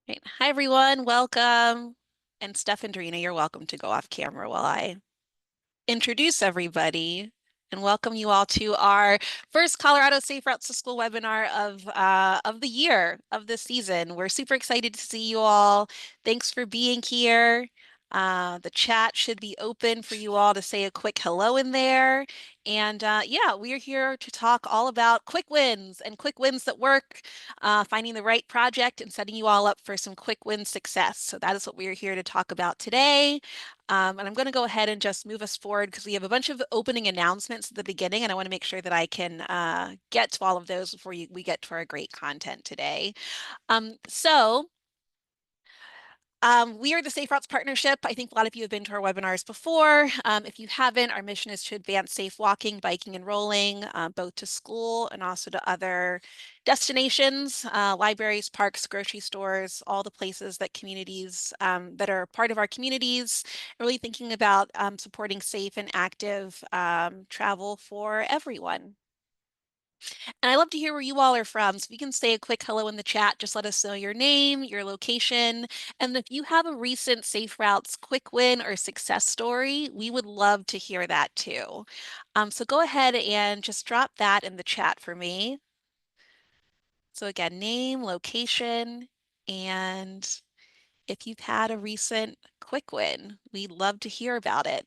Great. Hi, everyone. Welcome. And Steph and Dorina, you're welcome to go off camera while I introduce everybody and welcome you all to our first Colorado Safe Routes to School webinar of the year, of this season. We're super excited to see you all. Thanks for being here. The chat should be open for you all to say a quick hello in there. And yeah, we're here to talk all about quick wins and quick wins that work, finding the right project and setting you all up for some quick win success. So that is what we're here to talk about today. And I'm going to go ahead and just move us forward because we have a bunch of opening announcements at the beginning, and I want to make sure that I can get to all of those before we get to our great content today. We are the Safe Routes Partnership. I think a lot of you have been to our webinars before. If you haven't, our mission is to advance safe walking, biking, and rolling, both to school and also to other destinations, libraries, parks, grocery stores, all the places that communities that are part of our communities, really thinking about supporting safe and active travel for everyone. And I love to hear where you all are from. So if you can say a quick hello in the chat, just let us know your name, your location, and if you have a recent Safe Routes quick win or success story, we would love to hear that too. So go ahead and just drop that in the chat for me. So again, name, location, and if you've had a recent quick win, we'd love to hear about it.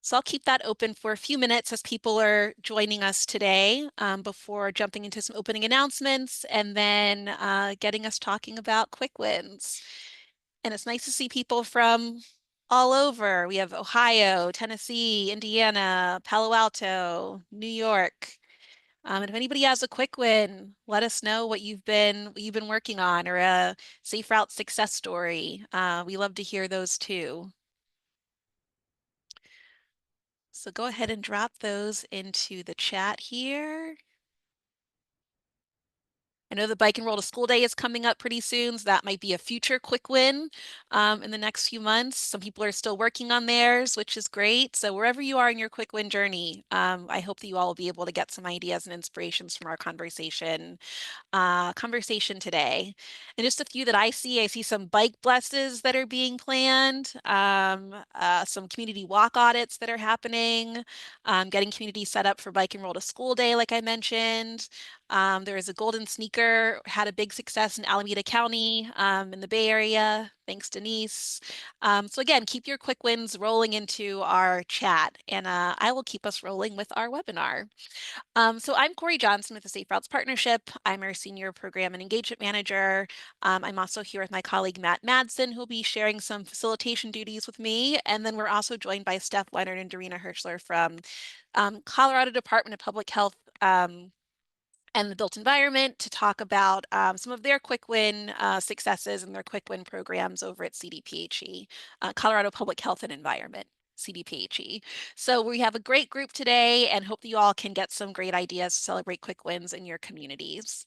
So I'll keep that open for a few minutes as people are joining us today before jumping into some opening announcements and then getting us talking about quick wins. And it's nice to see people from all over. We have Ohio, Tennessee, Indiana, Palo Alto, New York. And if anybody has a quick win, let us know what you've been working on or a safe route success story. We love to hear those too. So go ahead and drop those into the chat here. I know the Bike and Roll to School Day is coming up pretty soon, so that might be a future quick win in the next few months. Some people are still working on theirs, which is great. So wherever you are in your quick win journey, I hope that you all will be able to get some ideas and inspirations from our conversation today. And just a few that I see some bike blesses that are being planned, some community walk audits that are happening, getting community set up for Bike and Roll to School Day, like I mentioned. There is a golden sneaker, had a big success in Alameda County in the Bay Area. Thanks, Denise. So again, keep your quick wins rolling into our chat, and I will keep us rolling with our webinar. So I'm Corey Johnson with the Safe Routes Partnership. I'm our Senior Program and Engagement Manager. I'm also here with my colleague Matt Madsen, who'll be sharing some facilitation duties with me. And then we're also joined by Steph Leonard and Dorina Hirschler from Colorado Department of Public Health and the built environment to talk about some of their quick win successes and their quick win programs over at CDPHE, Colorado Public Health and Environment. CDPHE. So we have a great group today and hope that you all can get some great ideas to celebrate quick wins in your communities.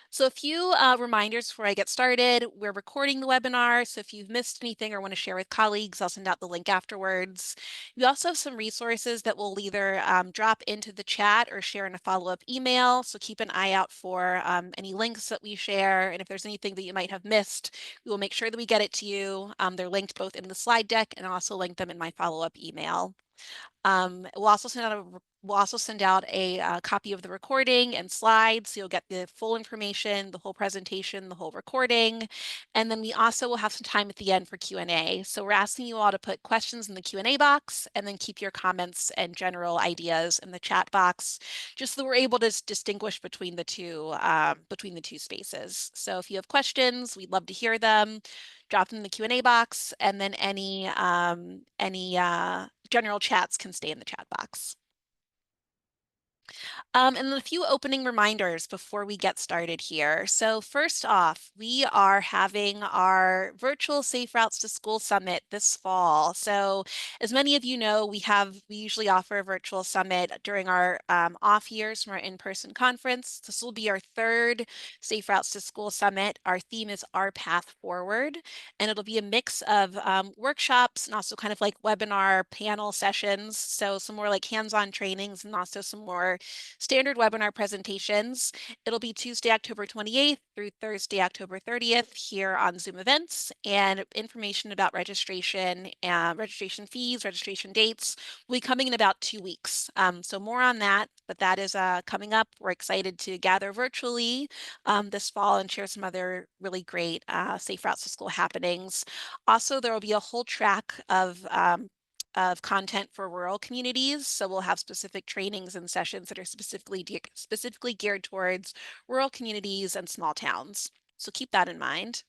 So a few reminders before I get started. We're recording the webinar, so if you've missed anything or want to share with colleagues, I'll send out the link afterwards. We also have some resources that we'll either drop into the chat or share in a follow-up email, so keep an eye out for any links that we share, and if there's anything that you might have missed, we will make sure that we get it to you. They're linked both in the slide deck and also link them in my follow-up email. We'll also send out a copy of the recording and slides, so you'll get the full information, the whole presentation, the whole recording. And then we also will have some time at the end for Q&A. So we're asking you all to put questions in the Q&A box and then keep your comments and general ideas in the chat box, just so that we're able to distinguish between the two spaces. So if you have questions, we'd love to hear them. Drop them in the Q&A box, and then any general chats can stay in the chat box. And then a few opening reminders before we get started here. So first off, we are having our virtual Safe Routes to School Summit this fall. So as many of you know, we usually offer a virtual summit during our off years from our in-person conference. This will be our third Safe Routes to School Summit. Our theme is Our Path Forward, and it'll be a mix of workshops and also kind of like webinar panel sessions. So some more like hands-on trainings and also some more standard webinar presentations. It'll be Tuesday, October 28th through Thursday, October 30th here on Zoom events, and information about registration, registration fees, registration dates will be coming in about 2 weeks. So more on that, but that is coming up. We're excited to gather virtually this fall and share some other really great Safe Routes to School happenings. Also, there will be a whole track of content for rural communities. So we'll have specific trainings and sessions that are specifically geared towards rural communities and small towns. So keep that in mind.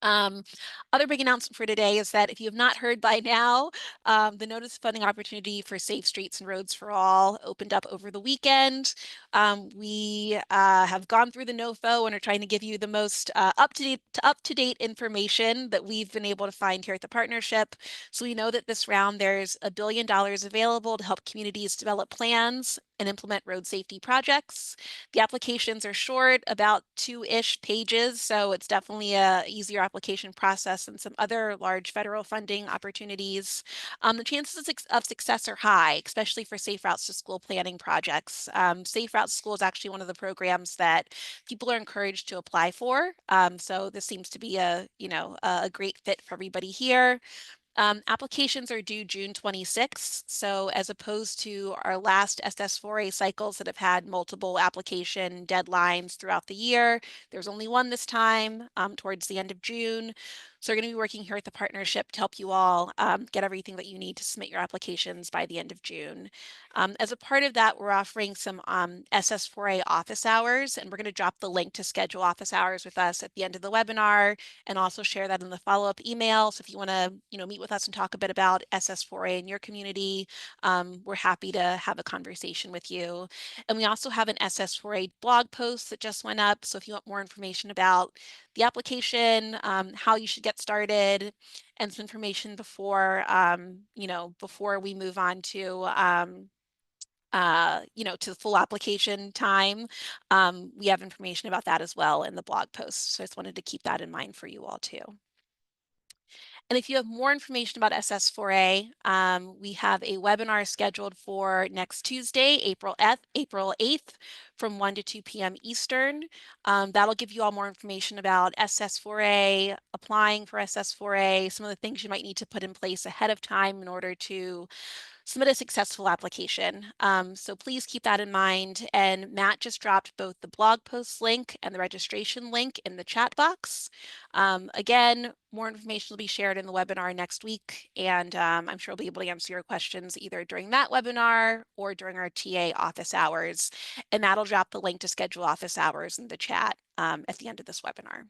Other big announcement for today is that if you have not heard by now, the notice funding opportunity for Safe Streets and Roads for All opened up over the weekend. We have gone through the NOFO and are trying to give you the most up-to-date information that we've been able to find here at the partnership. So we know that this round there's $1 billion available to help communities develop plans and implement road safety projects. The applications are short, about 2-ish pages, so it's definitely a easier application process than some other large federal funding opportunities. The chances of success are high, especially for Safe Routes to School planning projects. Safe Routes to School is actually one of the programs that people are encouraged to apply for. So this seems to be a great fit for everybody here. Applications are due June 26th. So as opposed to our last SS4A cycles that have had multiple application deadlines throughout the year, there's only one this time towards the end of June. So we're going to be working here at the partnership to help you all get everything that you need to submit your applications by the end of June. As a part of that, we're offering some SS4A office hours, and we're going to drop the link to schedule office hours with us at the end of the webinar and also share that in the follow-up email. So if you want to, meet with us and talk a bit about SS4A in your community, we're happy to have a conversation with you. And we also have an SS4A blog post that just went up. So if you want more information about the application, how you should get started, and some information before, before we move on to, to the full application time. We have information about that as well in the blog post. So I just wanted to keep that in mind for you all too. And if you have more information about SS4A, we have a webinar scheduled for next Tuesday, April 8th from 1 to 2 p.m. Eastern. That'll give you all more information about SS4A, applying for SS4A, some of the things you might need to put in place ahead of time in order to submit a successful application. So please keep that in mind. And Matt just dropped both the blog post link and the registration link in the chat box. Again, more information will be shared in the webinar next week, and I'm sure we'll be able to answer your questions either during that webinar or during our TA office hours. And that'll drop the link to schedule office hours in the chat at the end of this webinar.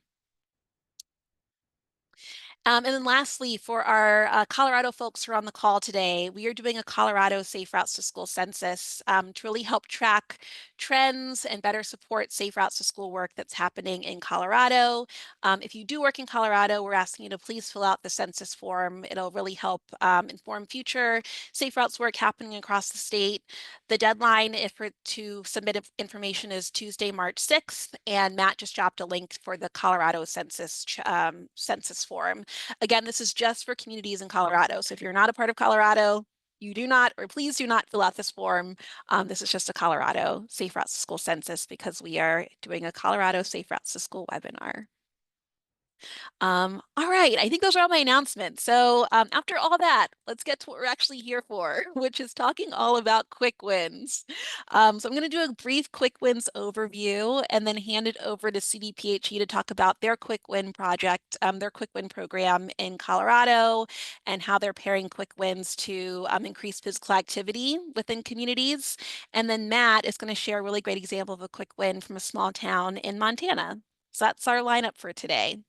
And then lastly, for our Colorado folks who are on the call today, we are doing a Colorado Safe Routes to School census to really help track trends and better support Safe Routes to School work that's happening in Colorado. If you do work in Colorado, we're asking you to please fill out the census form. It'll really help inform future Safe Routes work happening across the state. The deadline to submit information is Tuesday, March 6th, and Matt just dropped a link for the Colorado census form. Again, this is just for communities in Colorado. So if you're not a part of Colorado, you do not, or please do not fill out this form. This is just a Colorado Safe Routes to School census because we are doing a Colorado Safe Routes to School webinar. All right, I think those are all my announcements. So after all that, let's get to what we're actually here for, which is talking all about quick wins. So I'm going to do a brief quick wins overview and then hand it over to CDPHE to talk about their quick win project, their quick win program in Colorado, and how they're pairing quick wins to increase physical activity within communities. And then Matt is going to share a really great example of a quick win from a small town in Montana. So that's our lineup for today.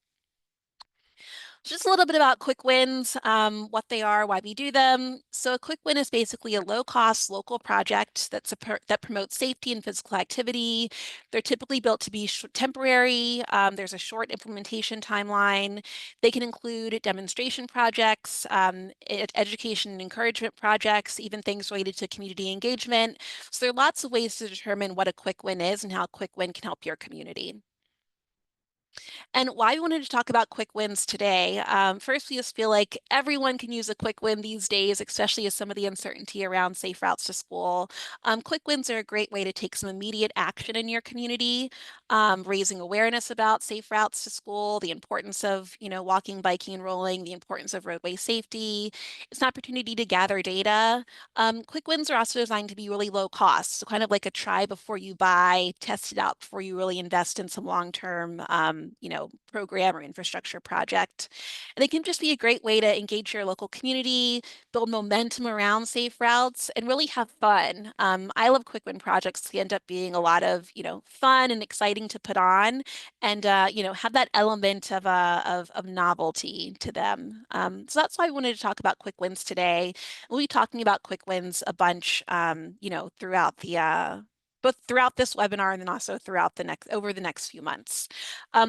Just a little bit about quick wins, what they are, why we do them. So a quick win is basically a low-cost local project that promotes safety and physical activity. They're typically built to be temporary. There's a short implementation timeline. They can include demonstration projects, education and encouragement projects, even things related to community engagement. So there are lots of ways to determine what a quick win is and how a quick win can help your community. And why we wanted to talk about quick wins today. First, we just feel like everyone can use a quick win these days, especially as some of the uncertainty around safe routes to school. Quick wins are a great way to take some immediate action in your community, raising awareness about safe routes to school, the importance of, walking, biking, and rolling, the importance of roadway safety. It's an opportunity to gather data. Quick wins are also designed to be really low cost, so kind of like a try before you buy, test it out before you really invest in some long-term, program or infrastructure project. And it can just be a great way to engage your local community, build momentum around safe routes, and really have fun. I love quick win projects. They end up being a lot of, fun and exciting to put on, and have that element of novelty to them. So that's why I wanted to talk about quick wins today. We'll be talking about quick wins a bunch, throughout the both throughout this webinar and then also throughout over the next few months.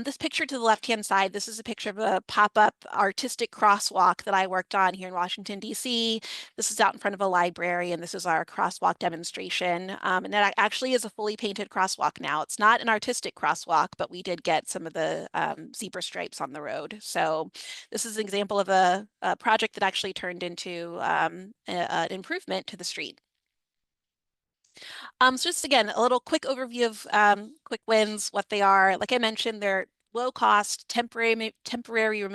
This picture to the left-hand side, this is a picture of a pop-up artistic crosswalk that I worked on here in Washington, D.C. This is out in front of a library, and this is our crosswalk demonstration. And that actually is a fully painted crosswalk now. It's not an artistic crosswalk, but we did get some of the zebra stripes on the road. So this is an example of a project that actually turned into an improvement to the street. So just again, a little quick overview of quick wins, what they are. Like I mentioned, they're low cost, temporary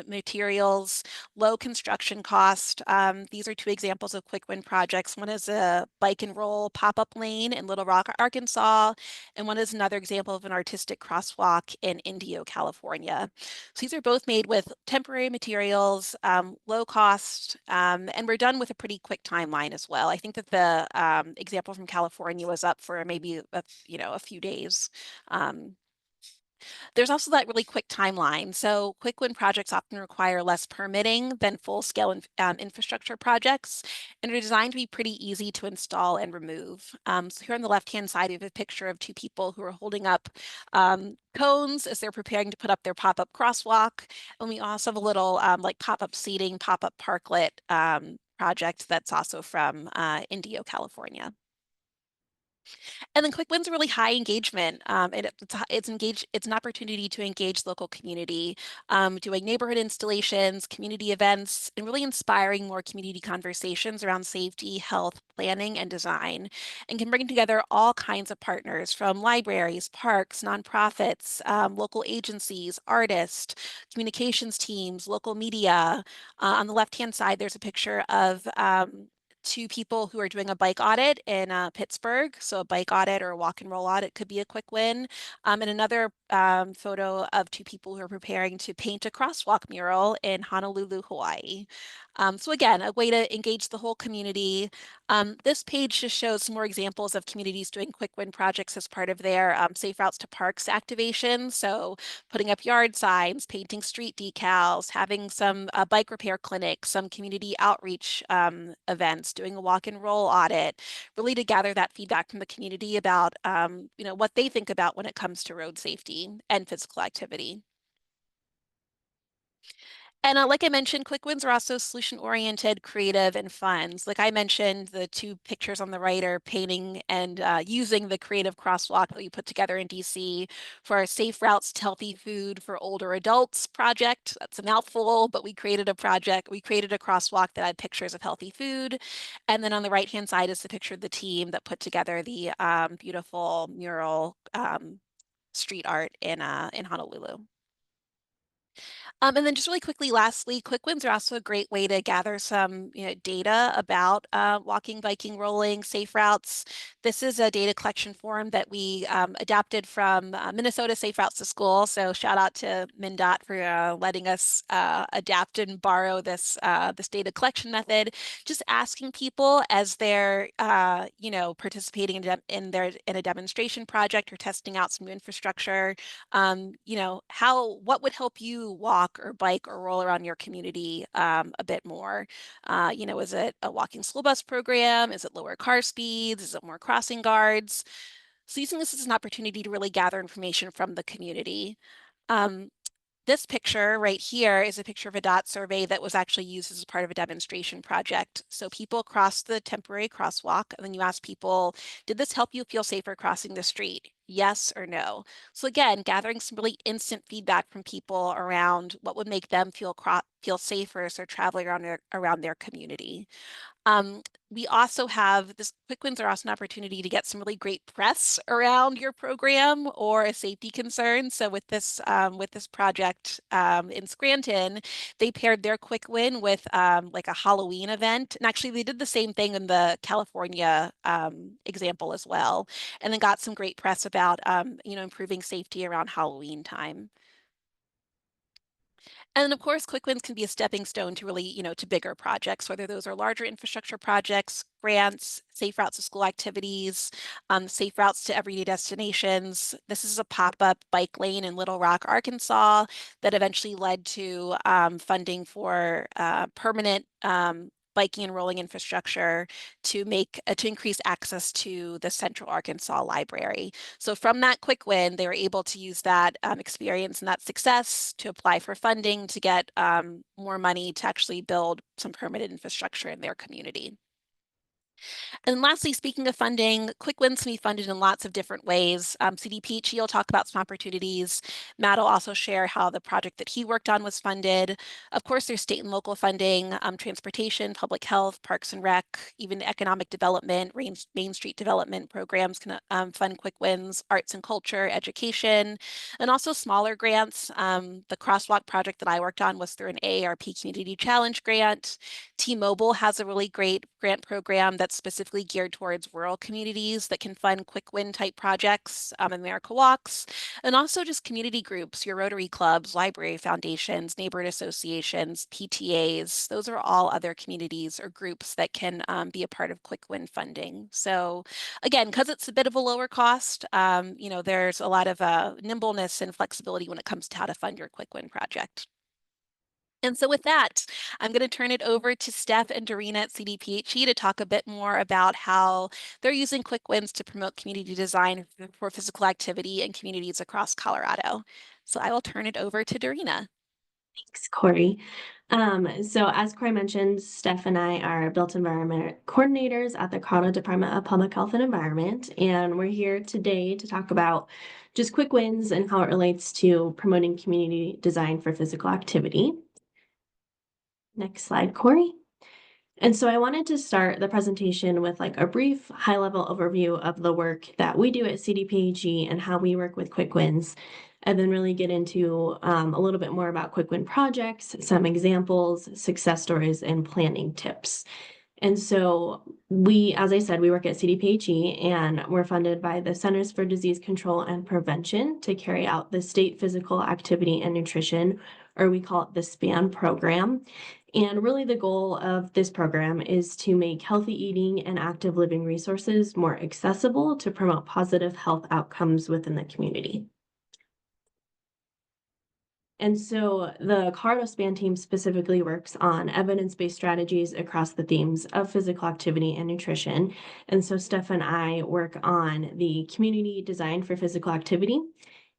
materials, low construction cost. These are two examples of quick win projects. One is a bike and roll pop-up lane in Little Rock, Arkansas, and one is another example of an artistic crosswalk in Indio, California. So these are both made with temporary materials, low cost, and we're done with a pretty quick timeline as well. I think that the example from California was up for maybe a few days. There's also that really quick timeline. So quick win projects often require less permitting than full-scale infrastructure projects, and are designed to be pretty easy to install and remove. So here on the left-hand side, we have a picture of two people who are holding up cones as they're preparing to put up their pop-up crosswalk. And we also have a little like pop-up seating, pop-up parklet project that's also from Indio, California. And then quick wins are really high engagement. It's an opportunity to engage local community, doing neighborhood installations, community events, and really inspiring more community conversations around safety, health, planning, and design, and can bring together all kinds of partners from libraries, parks, nonprofits, local agencies, artists, communications teams, local media. On the left-hand side, there's a picture of two people who are doing a bike audit in Pittsburgh. So a bike audit or a walk and roll audit could be a quick win. And another photo of two people who are preparing to paint a crosswalk mural in Honolulu, Hawaii. So again, a way to engage the whole community. This page just shows some more examples of communities doing quick win projects as part of their Safe Routes to Parks activation. So putting up yard signs, painting street decals, having some bike repair clinics, some community outreach events, doing a walk and roll audit, really to gather that feedback from the community about what they think about when it comes to road safety and physical activity. And like I mentioned, quick wins are also solution-oriented, creative, and fun. So like I mentioned, the two pictures on the right are painting and using the creative crosswalk that we put together in DC for our Safe Routes to Healthy Food for Older Adults project. That's a mouthful, but we created a crosswalk that had pictures of healthy food. And then on the right-hand side is the picture of the team that put together the beautiful mural street art in Honolulu. And then just really quickly, lastly, quick wins are also a great way to gather some data about walking, biking, rolling, safe routes. This is a data collection form that we adapted from Minnesota Safe Routes to School. So shout out to MnDOT for letting us adapt and borrow this data collection method. Just asking people as they're participating in a demonstration project or testing out some new infrastructure, what would help you walk or bike or roll around your community a bit more? Is it a walking school bus program? Is it lower car speeds? Is it more crossing guards? So using this as an opportunity to really gather information from the community. Um, This picture right here is a picture of a DOT survey that was actually used as a part of a demonstration project. So people cross the temporary crosswalk, and then you ask people, did this help you feel safer crossing the street? Yes or no? So again, gathering some really instant feedback from people around what would make them feel safer as they're traveling around their community. Um, we also have quick wins are also an opportunity to get some really great press around your program or a safety concern. So with this project in Scranton, they paired their quick win with like a Halloween event, and actually they did the same thing in the California example as well, and then got some great press about improving safety around Halloween time. And of course, quick wins can be a stepping stone to really, to bigger projects, whether those are larger infrastructure projects, grants, safe routes to school activities, safe routes to everyday destinations. This is a pop-up bike lane in Little Rock, Arkansas, that eventually led to funding for permanent biking and rolling infrastructure to increase access to the Central Arkansas Library. So from that quick win, they were able to use that experience and that success to apply for funding to get more money to actually build some permanent infrastructure in their community. And lastly, speaking of funding, quick wins can be funded in lots of different ways. CDPHE will talk about some opportunities. Matt will also share how the project that he worked on was funded. Of course, there's state and local funding, transportation, public health, parks and rec, even economic development, Main Street development programs can fund quick wins, arts and culture, education, and also smaller grants. The crosswalk project that I worked on was through an AARP Community Challenge grant. T-Mobile has a really great grant program that's specifically geared towards rural communities that can fund quick win type projects, America Walks, and also just community groups, your Rotary clubs, library foundations, neighborhood associations, PTAs. Those are all other communities or groups that can be a part of quick win funding. So again, because it's a bit of a lower cost, there's a lot of nimbleness and flexibility when it comes to how to fund your quick win project. And so with that, I'm going to turn it over to Steph and Dorina at CDPHE to talk a bit more about how they're using quick wins to promote community design for physical activity in communities across Colorado. So I will turn it over to Dorina. Thanks, Corey. So as Corey mentioned, Steph and I are built environment coordinators at the Colorado Department of Public Health and Environment, and we're here today to talk about just quick wins and how it relates to promoting community design for physical activity. Next slide, Corey. And so I wanted to start the presentation with like a brief high-level overview of the work that we do at CDPHE and how we work with quick wins, and then really get into a little bit more about quick win projects, some examples, success stories, and planning tips. And so we, as I said, we work at CDPHE and we're funded by the Centers for Disease Control and Prevention to carry out the State Physical Activity and Nutrition, or we call it the SPAN program. And really the goal of this program is to make healthy eating and active living resources more accessible to promote positive health outcomes within the community. And so the Colorado SPAN team specifically works on evidence-based strategies across the themes of physical activity and nutrition. And so Steph and I work on the community design for physical activity.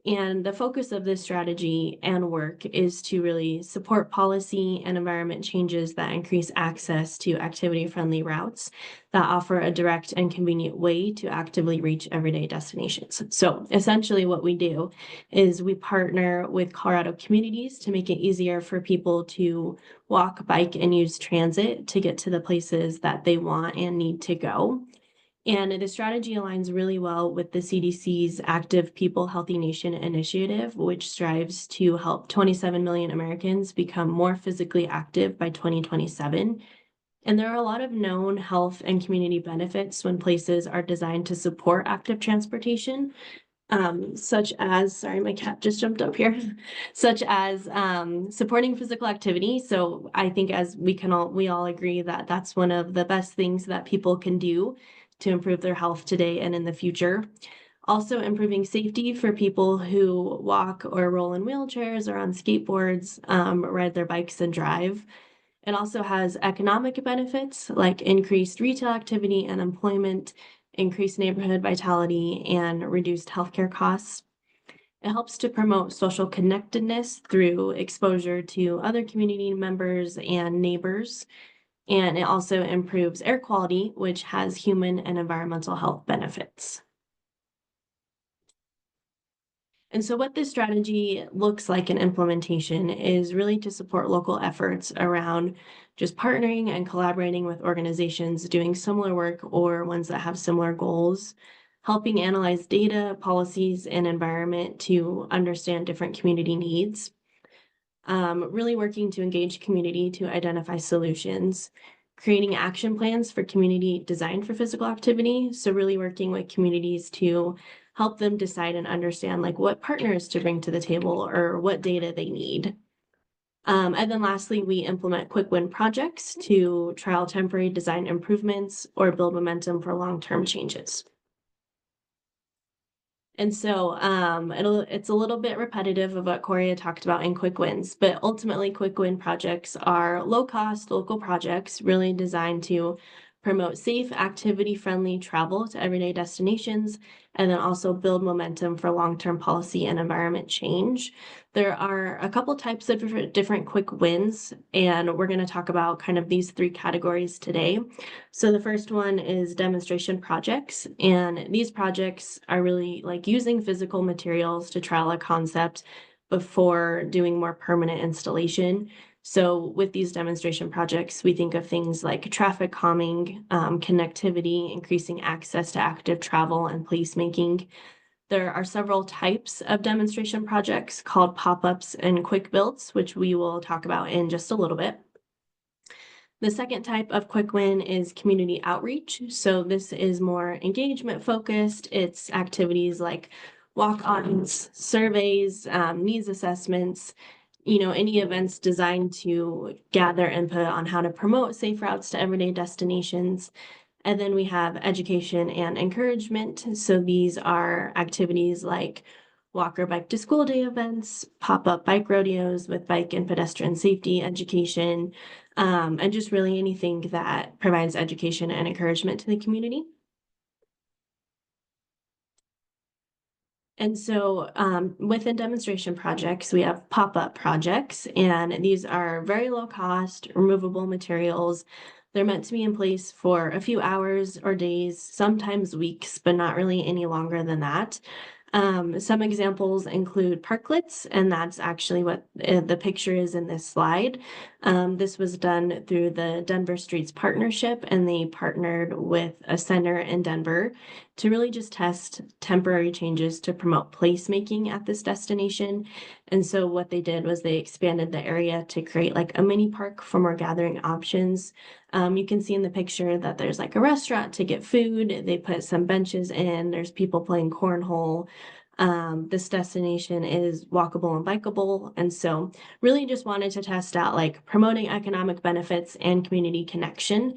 And the focus of this strategy and work is to really support policy and environment changes that increase access to activity-friendly routes that offer a direct and convenient way to actively reach everyday destinations. So essentially what we do is we partner with Colorado communities to make it easier for people to walk, bike, and use transit to get to the places that they want and need to go. And the strategy aligns really well with the CDC's Active People, Healthy Nation initiative, which strives to help 27 million Americans become more physically active by 2027. And there are a lot of known health and community benefits when places are designed to support active transportation, such as, sorry, my cat just jumped up here, such as supporting physical activity. So I think as we all agree that that's one of the best things that people can do to improve their health today and in the future. Also improving safety for people who walk or roll in wheelchairs or on skateboards, ride their bikes and drive. It also has economic benefits like increased retail activity and employment, increased neighborhood vitality, and reduced healthcare costs. It helps to promote social connectedness through exposure to other community members and neighbors. And it also improves air quality, which has human and environmental health benefits. And so, what this strategy looks like in implementation is really to support local efforts around just partnering and collaborating with organizations doing similar work or ones that have similar goals, helping analyze data, policies, and environment to understand different community needs, really working to engage community to identify solutions, creating action plans for community design for physical activity. So really working with communities to help them decide and understand like what partners to bring to the table or what data they need. And then lastly, we implement quick win projects to trial temporary design improvements or build momentum for long-term changes. And so it's a little bit repetitive of what Corey had talked about in quick wins, but ultimately quick win projects are low cost local projects really designed to promote safe, activity friendly travel to everyday destinations, and then also build momentum for long-term policy and environment change. There are a couple types of different quick wins, and we're going to talk about kind of these three categories today. So the first one is demonstration projects, and these projects are really like using physical materials to trial a concept before doing more permanent installation. So with these demonstration projects, we think of things like traffic calming, connectivity, increasing access to active travel, and placemaking. There are several types of demonstration projects called pop-ups and quick builds, which we will talk about in just a little bit. The second type of quick win is community outreach. So this is more engagement focused. It's activities like walk-ons, surveys, needs assessments, any events designed to gather input on how to promote safe routes to everyday destinations. And then we have education and encouragement. So these are activities like walker bike to school day events, pop-up bike rodeos with bike and pedestrian safety education, and just really anything that provides education and encouragement to the community. And so within demonstration projects, we have pop-up projects, and these are very low cost, removable materials. They're meant to be in place for a few hours or days, sometimes weeks, but not really any longer than that. Some examples include parklets, and that's actually what the picture is in this slide. This was done through the Denver Streets Partnership, and they partnered with a center in Denver to really just test temporary changes to promote placemaking at this destination. And so what they did was they expanded the area to create like a mini park for more gathering options. You can see in the picture that there's like a restaurant to get food. They put some benches in, there's people playing cornhole. This destination is walkable and bikeable. And so really just wanted to test out like promoting economic benefits and community connection.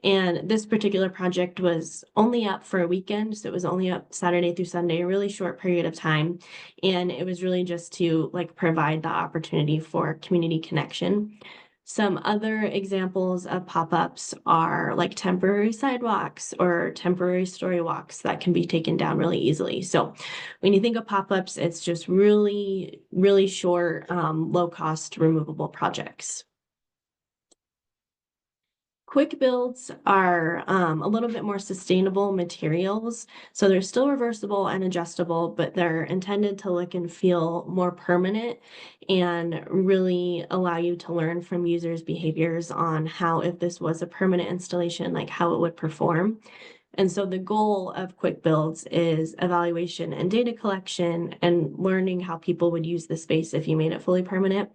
And this particular project was only up for a weekend. So it was only up Saturday through Sunday, a really short period of time. And it was really just to like provide the opportunity for community connection. Some other examples of pop-ups are like temporary sidewalks or temporary story walks that can be taken down really easily. So when you think of pop-ups, it's just really, really short, low-cost removable projects. Quick builds are a little bit more sustainable materials. So they're still reversible and adjustable, but they're intended to look and feel more permanent and really allow you to learn from users' behaviors on how, if this was a permanent installation, like how it would perform. And so the goal of quick builds is evaluation and data collection and learning how people would use the space if you made it fully permanent.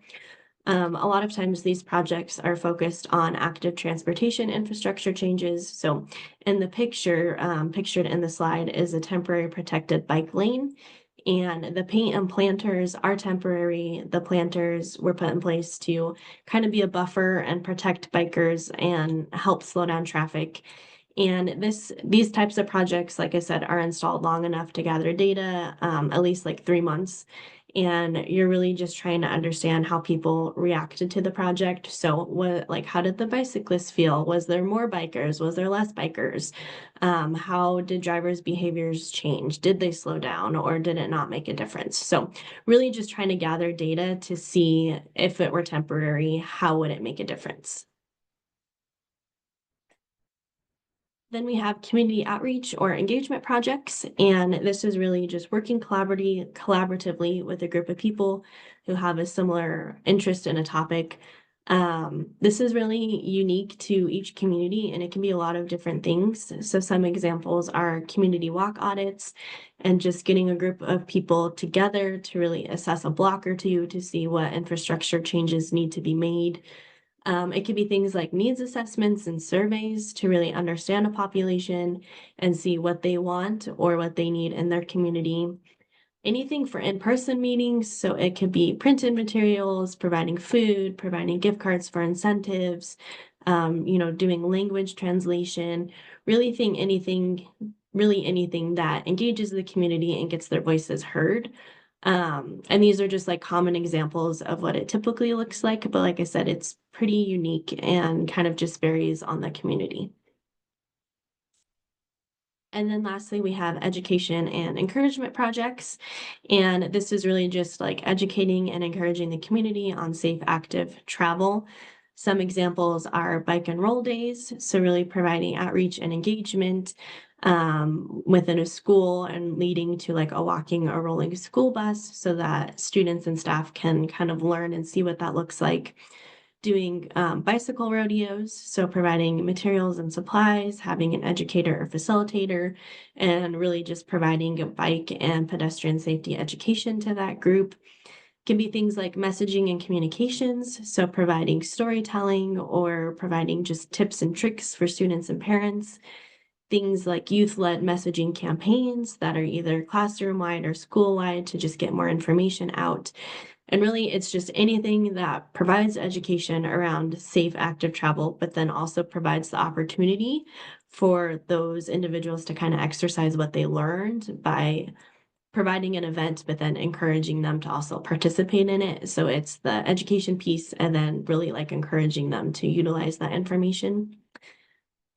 A lot of times these projects are focused on active transportation infrastructure changes. So in the picture, pictured in the slide is a temporary protected bike lane. And the paint and planters are temporary. The planters were put in place to kind of be a buffer and protect bikers and help slow down traffic. And these types of projects, like I said, are installed long enough to gather data, at least like 3 months. and you're really just trying to understand how people reacted to the project. So what, like, how did the bicyclists feel? Was there more bikers? Was there less bikers? How did drivers' behaviors change? Did they slow down or did it not make a difference? So really just trying to gather data to see if it were temporary, how would it make a difference? Then we have community outreach or engagement projects, and this is really just working collaboratively with a group of people who have a similar interest in a topic. This is really unique to each community, and it can be a lot of different things. So some examples are community walk audits and just getting a group of people together to really assess a block or two to see what infrastructure changes need to be made. It could be things like needs assessments and surveys to really understand a population and see what they want or what they need in their community. Anything for in-person meetings, so it could be printed materials, providing food, providing gift cards for incentives, doing language translation, really anything that engages the community and gets their voices heard. And these are just like common examples of what it typically looks like. But like I said, it's pretty unique and kind of just varies on the community. And then lastly, we have education and encouragement projects. And this is really just like educating and encouraging the community on safe, active travel. Some examples are bike and roll days. So, really providing outreach and engagement within a school and leading to like a walking or rolling school bus so that students and staff can kind of learn and see what that looks like. Doing bicycle rodeos, so providing materials and supplies, having an educator or facilitator, and really just providing a bike and pedestrian safety education to that group. Can be things like messaging and communications, so providing storytelling or providing just tips and tricks for students and parents. Things like youth-led messaging campaigns that are either classroom-wide or school-wide to just get more information out. And really, it's just anything that provides education around safe, active travel, but then also provides the opportunity for those individuals to kind of exercise what they learned by providing an event, but then encouraging them to also participate in it. So it's the education piece and then really like encouraging them to utilize that information.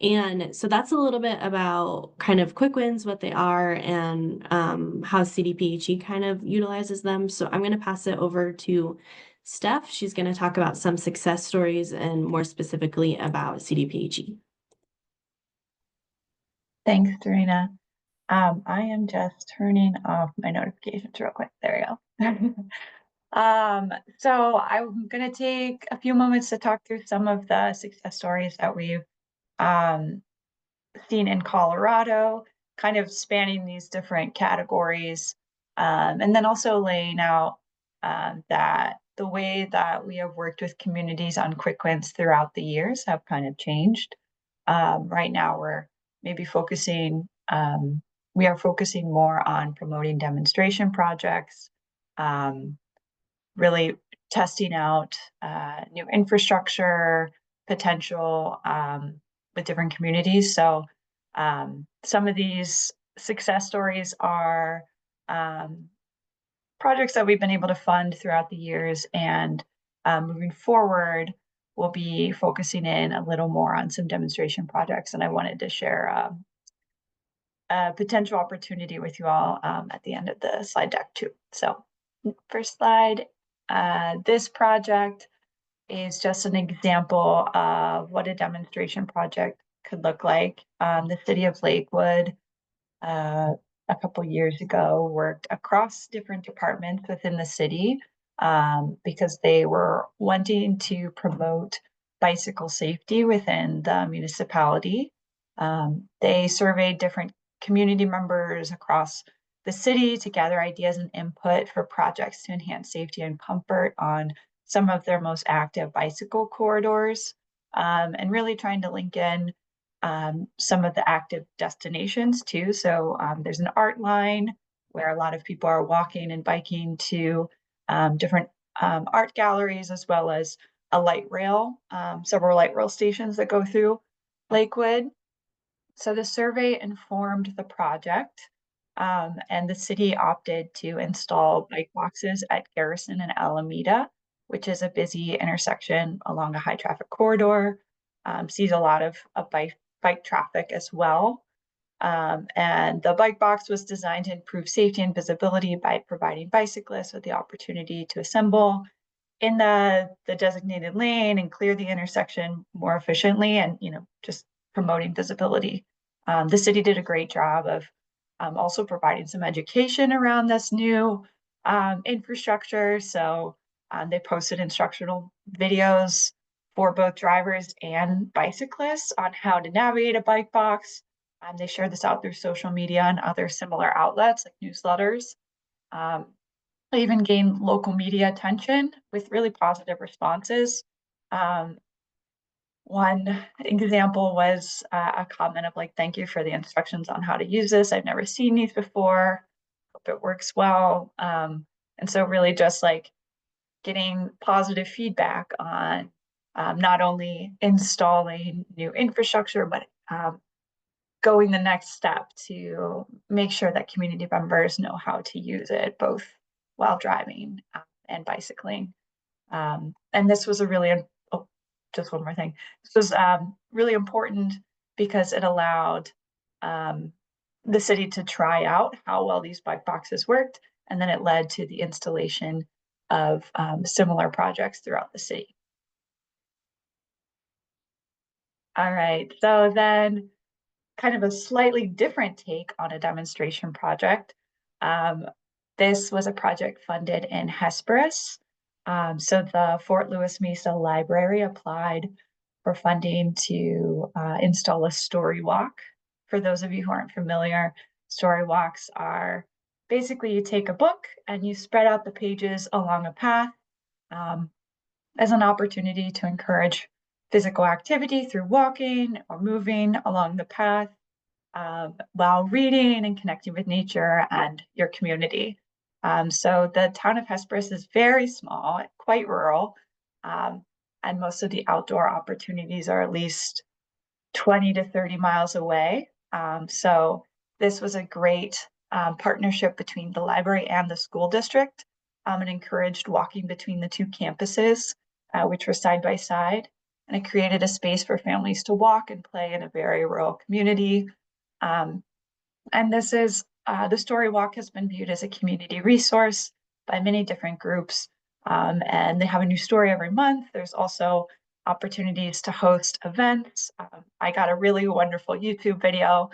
And so that's a little bit about kind of quick wins, what they are, and how CDPHE kind of utilizes them. So I'm going to pass it over to Steph. She's going to talk about some success stories and more specifically about CDPHE. Thanks, Serena. I am just turning off my notifications real quick. There we go. So I'm going to take a few moments to talk through some of the success stories that we've um, seen in Colorado, kind of spanning these different categories, and then also laying out that the way that we have worked with communities on quick wins throughout the years have kind of changed. Right now, maybe focusing, we are focusing more on promoting demonstration projects, um, really testing out new infrastructure potential with different communities. So some of these success stories are projects that we've been able to fund throughout the years, and moving forward, we'll be focusing in a little more on some demonstration projects. And I wanted to share a potential opportunity with you all at the end of the slide deck too. So first slide, this project is just an example of what a demonstration project could look like. The city of Lakewood, a couple years ago, worked across different departments within the city because they were wanting to promote bicycle safety within the municipality. They surveyed different community members across the city to gather ideas and input for projects to enhance safety and comfort on some of their most active bicycle corridors, and really trying to link in some of the active destinations too. So there's an art line where a lot of people are walking and biking to different art galleries, as well as a light rail, several light rail stations that go through Lakewood. So the survey informed the project. And the city opted to install bike boxes at Garrison and Alameda, which is a busy intersection along a high traffic corridor, sees a lot of bike traffic as well. And the bike box was designed to improve safety and visibility by providing bicyclists with the opportunity to assemble in the designated lane and clear the intersection more efficiently, and just promoting visibility. The city did a great job of also providing some education around this new infrastructure. So they posted instructional videos for both drivers and bicyclists on how to navigate a bike box. They shared this out through social media and other similar outlets like newsletters. Um, even gained local media attention with really positive responses. Um, one example was a comment of like, "Thank you for the instructions on how to use this. I've never seen these before. Hope it works well." And so really just like getting positive feedback on not only installing new infrastructure, but going the next step to make sure that community members know how to use it, both while driving and bicycling. And this was a really, oh, just one more thing. This was really important because it allowed the city to try out how well these bike boxes worked, and then it led to the installation of similar projects throughout the city. All right, so then kind of a slightly different take on a demonstration project. Um, this was a project funded in Hesperus. So the Fort Lewis Mesa Library applied for funding to install a story walk. For those of you who aren't familiar, story walks are basically you take a book and you spread out the pages along a path um, as an opportunity to encourage physical activity through walking or moving along the path while reading and connecting with nature and your community. So the town of Hesperus is very small, quite rural, um, and most of the outdoor opportunities are at least 20 to 30 miles away. So this was a great partnership between the library and the school district, and encouraged walking between the two campuses, which were side by side. And it created a space for families to walk and play in a very rural community. Um, and this is the Story Walk has been viewed as a community resource by many different groups. And they have a new story every month. There's also opportunities to host events. I got a really wonderful YouTube video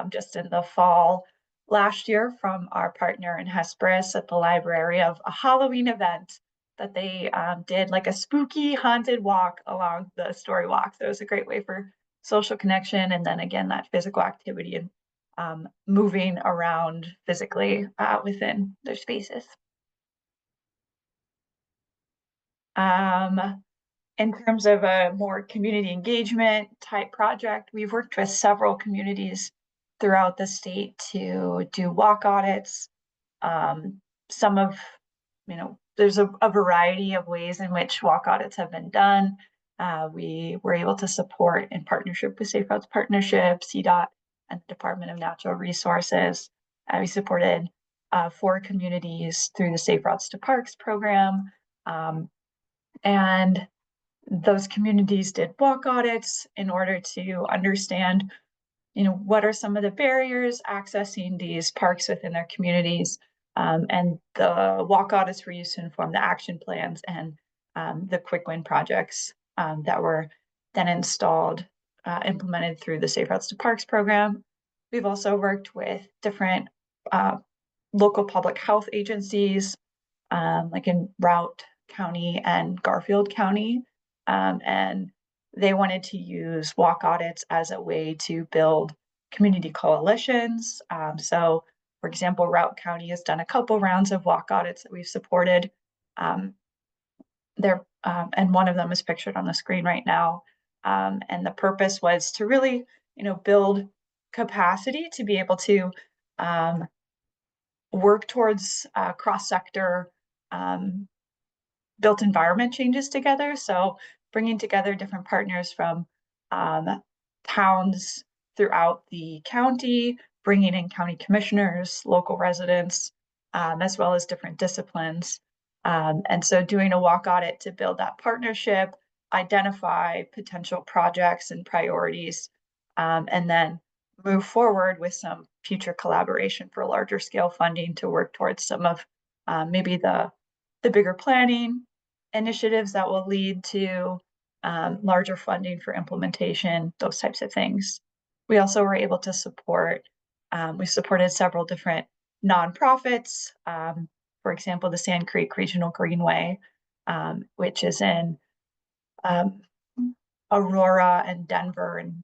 just in the fall last year from our partner in Hesperus at the library of a Halloween event that they did, like a spooky haunted walk along the Story Walk. So it was a great way for social connection, and then again that physical activity and moving around physically within their spaces. In terms of a more community engagement type project, we've worked with several communities throughout the state to do walk audits. Some of, there's a variety of ways in which walk audits have been done. We were able to support in partnership with Safe Routes Partnership, CDOT, and the Department of Natural Resources. We supported 4 communities through the Safe Routes to Parks program. And those communities did walk audits in order to understand, what are some of the barriers accessing these parks within their communities. And the walk audits were used to inform the action plans and the quick win projects that were then implemented through the Safe Routes to Parks program. We've also worked with different local public health agencies, like in Routt County and Garfield County. And they wanted to use walk audits as a way to build community coalitions. So, for example, Routt County has done a couple rounds of walk audits that we've supported. And one of them is pictured on the screen right now. And the purpose was to really, build capacity to be able to work towards cross-sector built environment changes together. So bringing together different partners from towns throughout the county, bringing in county commissioners, local residents, as well as different disciplines. And so doing a walk audit to build that partnership, identify potential projects and priorities, and then move forward with some future collaboration for larger scale funding to work towards some of maybe the bigger planning initiatives that will lead to larger funding for implementation, those types of things. We also were able to support, we supported several different nonprofits, for example, the Sand Creek Regional Greenway, which is in Aurora and Denver and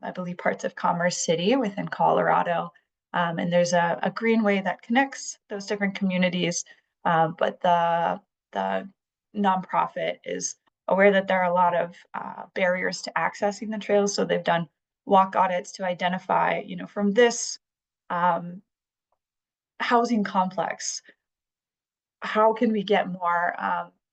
I believe parts of Commerce City within Colorado. And there's a greenway that connects those different communities, but the nonprofit is aware that there are a lot of barriers to accessing the trails. So they've done walk audits to identify, from this housing complex, how can we get more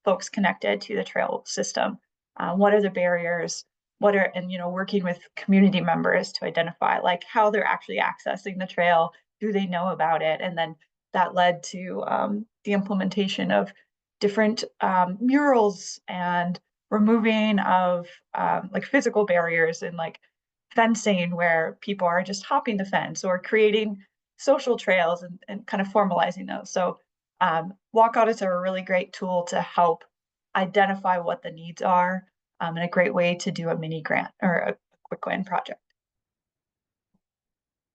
folks connected to the trail system? What are the barriers? And working with community members to identify like how they're actually accessing the trail. Do they know about it? And then that led to the implementation of different murals and removing of like physical barriers and like fencing where people are just hopping the fence, or creating social trails and kind of formalizing those. So walk audits are a really great tool to help identify what the needs are, and a great way to do a mini grant or a quick win project.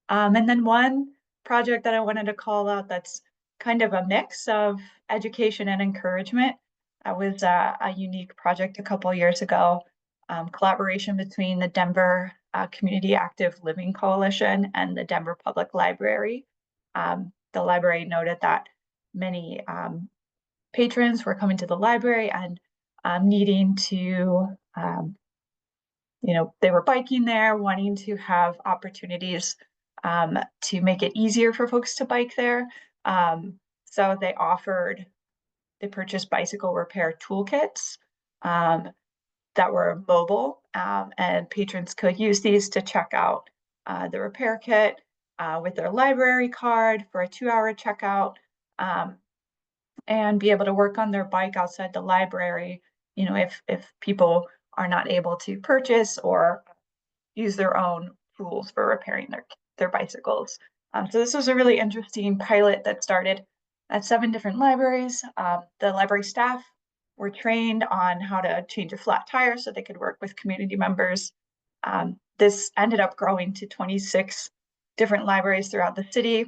And then one project that I wanted to call out that's kind of a mix of education and encouragement. That was a unique project a couple of years ago, collaboration between the Denver Community Active Living Coalition and the Denver Public Library. The library noted that many patrons were coming to the library and needing to, they were biking there, wanting to have opportunities to make it easier for folks to bike there. So they purchased bicycle repair toolkits that were mobile, and patrons could use these to check out the repair kit with their library card for a 2-hour checkout, and be able to work on their bike outside the library, if people are not able to purchase or use their own tools for repairing their bicycles. So this was a really interesting pilot that started at 7 different libraries. The library staff were trained on how to change a flat tire so they could work with community members. This ended up growing to 26 different libraries throughout the city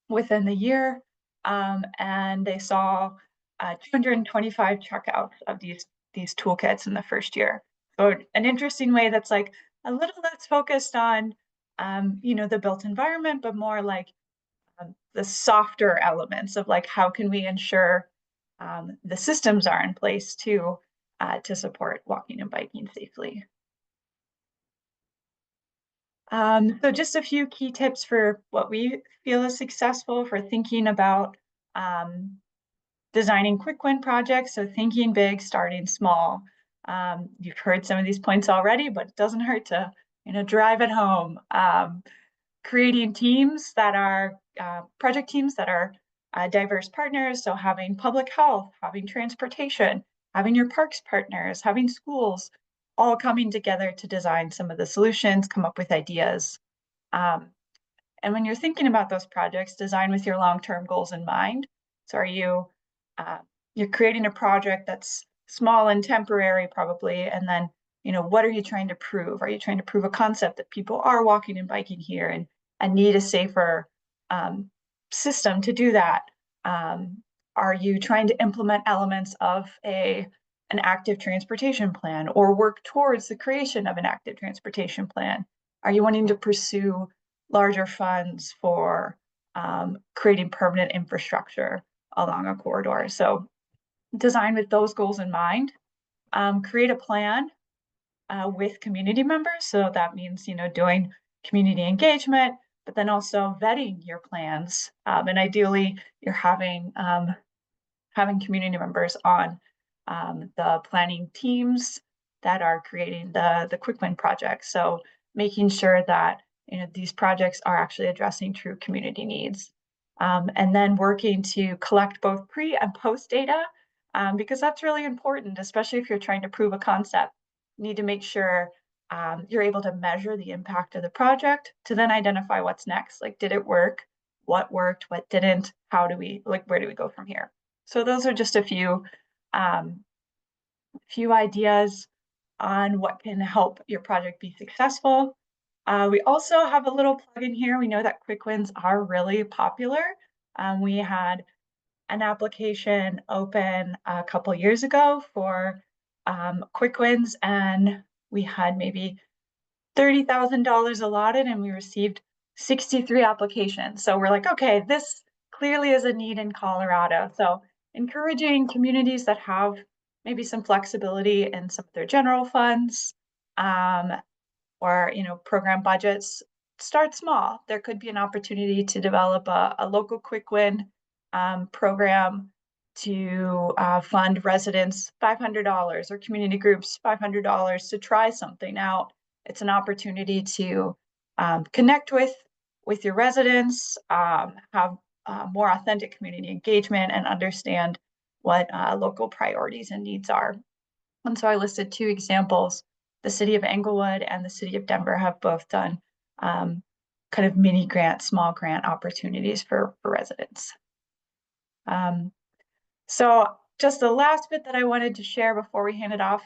within the year. And they saw 225 checkouts of these toolkits in the first year. So an interesting way that's like a little less focused on, the built environment, but more like the softer elements of like, how can we ensure the systems are in place to support walking and biking safely. So just a few key tips for what we feel is successful for thinking about designing quick win projects. So thinking big, starting small. You've heard some of these points already, but it doesn't hurt to, drive it home. Creating teams that are project teams that are diverse partners. So having public health, having transportation, having your parks partners, having schools, all coming together to design some of the solutions, come up with ideas. And when you're thinking about those projects, design with your long-term goals in mind. So are you're creating a project that's small and temporary probably, and then, what are you trying to prove? Are you trying to prove a concept that people are walking and biking here and need a safer system to do that? Are you trying to implement elements of an active transportation plan, or work towards the creation of an active transportation plan? Are you wanting to pursue larger funds for creating permanent infrastructure along a corridor? So design with those goals in mind. Create a plan with community members. So that means, doing community engagement, but then also vetting your plans. And ideally, you're having community members on the planning teams that are creating the quick win project. So making sure that these projects are actually addressing true community needs. And then working to collect both pre and post data, because that's really important, especially if you're trying to prove a concept. You need to make sure you're able to measure the impact of the project to then identify what's next. Like, did it work? What worked? What didn't? How do we, like, where do we go from here? So those are just a few ideas on what can help your project be successful. We also have a little plug in here. We know that quick wins are really popular. We had an application open a couple years ago for quick wins, and we had maybe $30,000 allotted, and we received 63 applications. So we're like, okay, this clearly is a need in Colorado. So encouraging communities that have maybe some flexibility in some of their general funds, um, or program budgets, start small. There could be an opportunity to develop a local quick win program to fund residents $500 or community groups $500 to try something out. It's an opportunity to connect with your residents, have more authentic community engagement, and understand what local priorities and needs are. And so I listed two examples. The city of Englewood and the city of Denver have both done kind of mini grant, small grant opportunities for residents. So just the last bit that I wanted to share before we hand it off.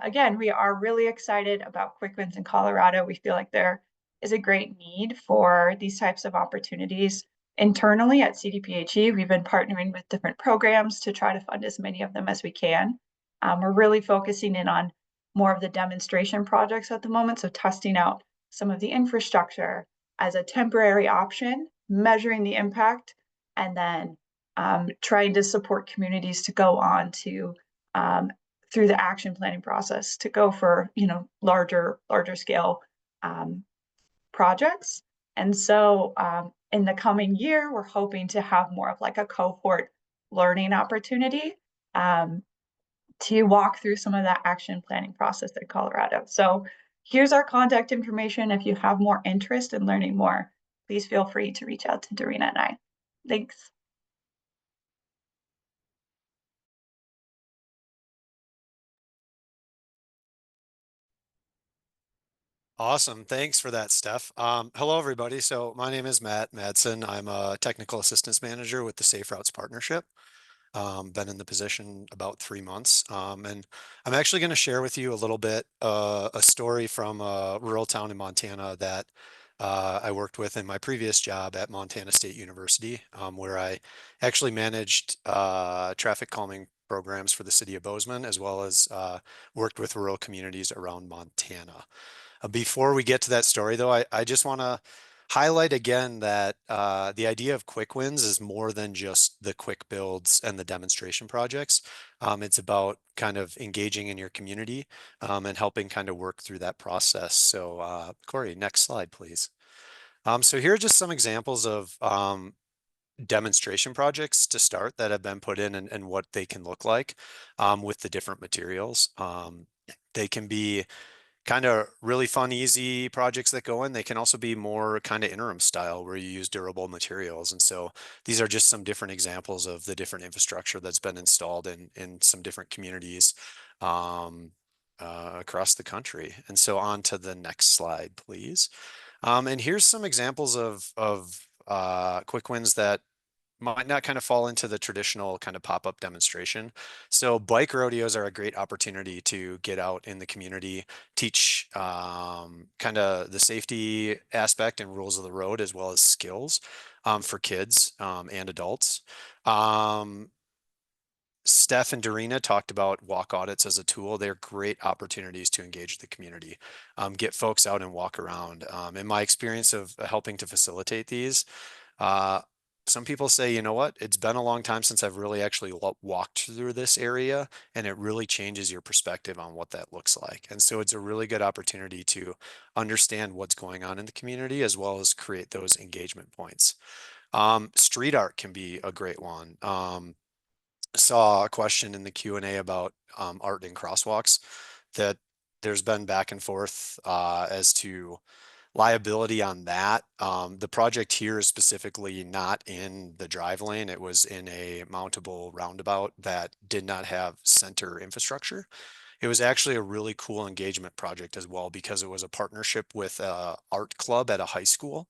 Again, we are really excited about quick wins in Colorado. We feel like there is a great need for these types of opportunities. Internally at CDPHE, we've been partnering with different programs to try to fund as many of them as we can. We're really focusing in on more of the demonstration projects at the moment, so testing out some of the infrastructure as a temporary option, measuring the impact, and then trying to support communities to go on to through the action planning process to go for larger scale projects. And so in the coming year, we're hoping to have more of like a cohort learning opportunity to walk through some of that action planning process in Colorado. So here's our contact information. If you have more interest in learning more, please feel free to reach out to Dorina and I. Thanks. Awesome. Thanks for that, Steph. Hello, everybody. So my name is Matt Madsen. I'm a technical assistance manager with the Safe Routes Partnership. Been in the position about 3 months. And I'm actually going to share with you a little bit a story from a rural town in Montana that I worked with in my previous job at Montana State University, where I actually managed traffic calming programs for the city of Bozeman, as well as worked with rural communities around Montana. Before we get to that story, though, I just want to highlight again that the idea of quick wins is more than just the quick builds and the demonstration projects. It's about kind of engaging in your community and helping kind of work through that process. So Corey, next slide, please. So here are just some examples of demonstration projects to start that have been put in and what they can look like with the different materials. They can be kind of really fun, easy projects that go in. They can also be more kind of interim style where you use durable materials. And so these are just some different examples of the different infrastructure that's been installed in some different communities across the country. And so on to the next slide, please. And here's some examples of quick wins that might not kind of fall into the traditional kind of pop-up demonstration. So bike rodeos are a great opportunity to get out in the community, teach kind of the safety aspect and rules of the road, as well as skills for kids and adults. Steph and Dorina talked about walk audits as a tool. They're great opportunities to engage the community, get folks out and walk around. In my experience of helping to facilitate these, some people say, you know what, it's been a long time since I've really actually walked through this area, and it really changes your perspective on what that looks like. And so it's a really good opportunity to understand what's going on in the community, as well as create those engagement points. Street art can be a great one. Saw a question in the Q&A about art in crosswalks that there's been back and forth as to liability on that. The project here is specifically not in the drive lane. It was in a mountable roundabout that did not have center infrastructure. It was actually a really cool engagement project as well because it was a partnership with a art club at a high school.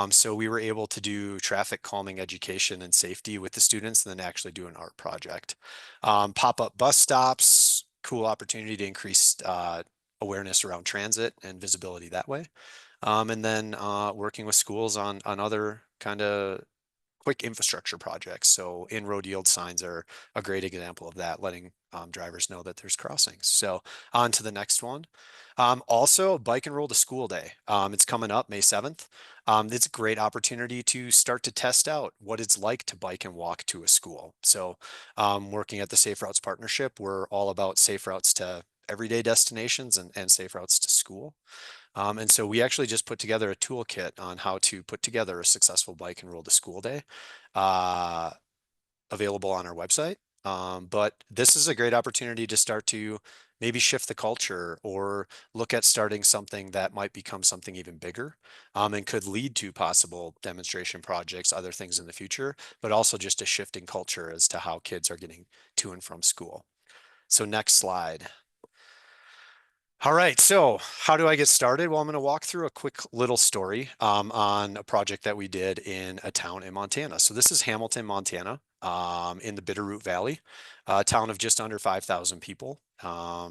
So we were able to do traffic calming education and safety with the students and then actually do an art project. Pop-up bus stops, cool opportunity to increase awareness around transit and visibility that way. And then working with schools on other kind of quick infrastructure projects. So in-road yield signs are a great example of that, letting drivers know that there's crossings. So on to the next one. Also, Bike and Roll to School Day. It's coming up May 7th. It's a great opportunity to start to test out what it's like to bike and walk to a school. So working at the Safe Routes Partnership, we're all about safe routes to everyday destinations and safe routes to school. And so we actually just put together a toolkit on how to put together a successful bike and roll to school day, uh, available on our website. But this is a great opportunity to start to maybe shift the culture or look at starting something that might become something even bigger, and could lead to possible demonstration projects, other things in the future, but also just a shifting culture as to how kids are getting to and from school. So next slide. All right, so how do I get started? Well, I'm going to walk through a quick little story on a project that we did in a town in Montana. So this is Hamilton, Montana, in the Bitterroot Valley, a town of just under 5,000 people,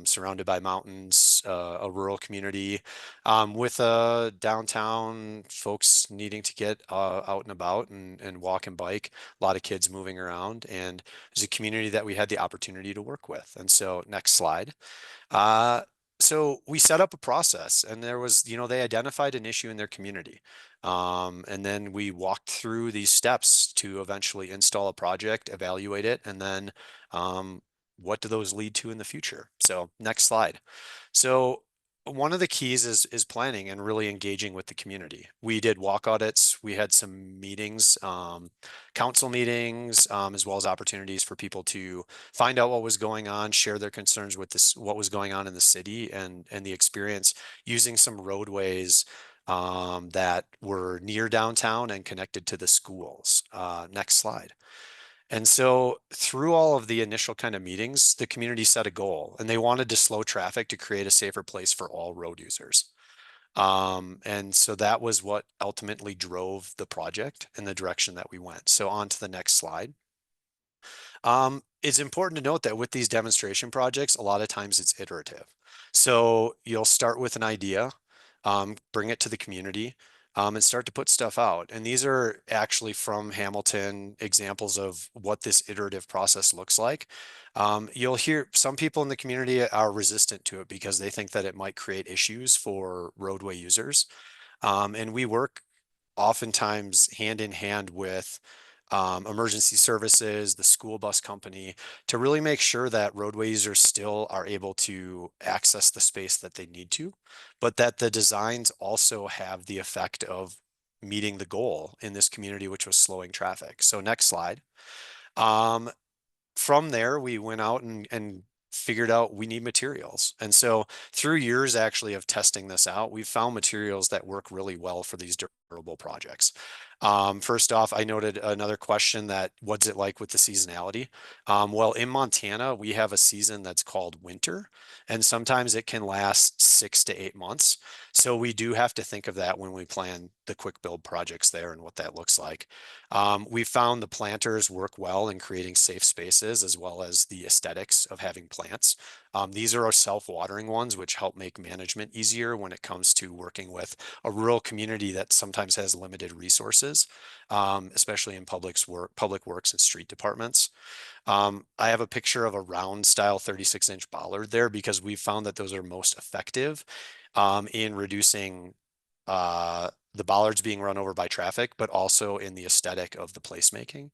surrounded by mountains, a rural community, with downtown folks needing to get out and about and walk and bike, a lot of kids moving around, and there's a community that we had the opportunity to work with. And so next slide. Uh, so we set up a process and there was, they identified an issue in their community. And then we walked through these steps to eventually install a project, evaluate it, and then what do those lead to in the future? So next slide. So one of the keys is planning and really engaging with the community. We did walk audits. We had some meetings, council meetings, as well as opportunities for people to find out what was going on, share their concerns with this, what was going on in the city and the experience using some roadways that were near downtown and connected to the schools. Next slide. And so through all of the initial kind of meetings, the community set a goal and they wanted to slow traffic to create a safer place for all road users. And so that was what ultimately drove the project in the direction that we went. So on to the next slide. It's important to note that with these demonstration projects, a lot of times it's iterative. So you'll start with an idea, bring it to the community, and start to put stuff out. And these are actually from Hamilton examples of what this iterative process looks like. You'll hear some people in the community are resistant to it because they think that it might create issues for roadway users. And we work oftentimes hand in hand with emergency services, the school bus company, to really make sure that roadway users still are able to access the space that they need to, but that the designs also have the effect of meeting the goal in this community, which was slowing traffic. So next slide. From there, we went out and figured out we need materials. And so through years actually of testing this out, we've found materials that work really well for these durable projects. First off, I noted another question that what's it like with the seasonality? Well, in Montana, we have a season that's called winter, and sometimes it can last 6 to 8 months. So we do have to think of that when we plan the quick build projects there and what that looks like. We found the planters work well in creating safe spaces as well as the aesthetics of having plants. These are our self-watering ones, which help make management easier when it comes to working with a rural community that sometimes has limited resources, especially in public works and street departments. I have a picture of a round style 36-inch bollard there because we found that those are most effective in reducing the bollards being run over by traffic, but also in the aesthetic of the placemaking.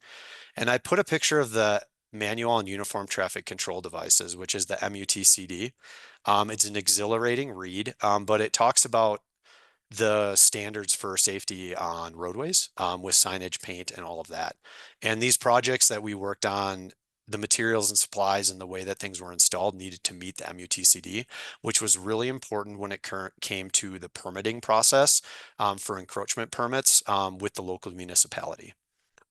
And I put a picture of the manual and uniform traffic control devices, which is the MUTCD. It's an exhilarating read, but it talks about the standards for safety on roadways with signage, paint, and all of that. And these projects that we worked on the materials and supplies and the way that things were installed needed to meet the MUTCD, which was really important when it came to the permitting process for encroachment permits with the local municipality.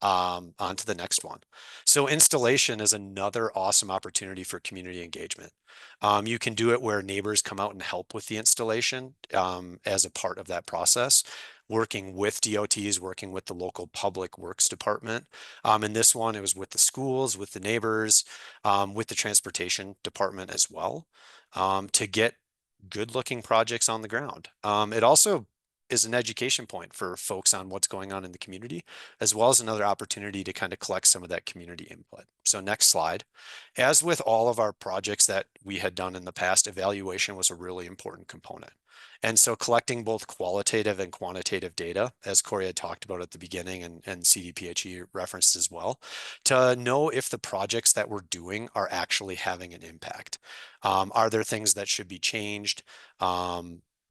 On to the next one. So installation is another awesome opportunity for community engagement. You can do it where neighbors come out and help with the installation as a part of that process, working with DOTs, working with the local public works department. In this one, it was with the schools, with the neighbors, with the transportation department as well, to get good looking projects on the ground. It also is an education point for folks on what's going on in the community, as well as another opportunity to kind of collect some of that community input. So next slide. As with all of our projects that we had done in the past, evaluation was a really important component. And so collecting both qualitative and quantitative data, as Corey had talked about at the beginning and CDPHE referenced as well, to know if the projects that we're doing are actually having an impact. Are there things that should be changed?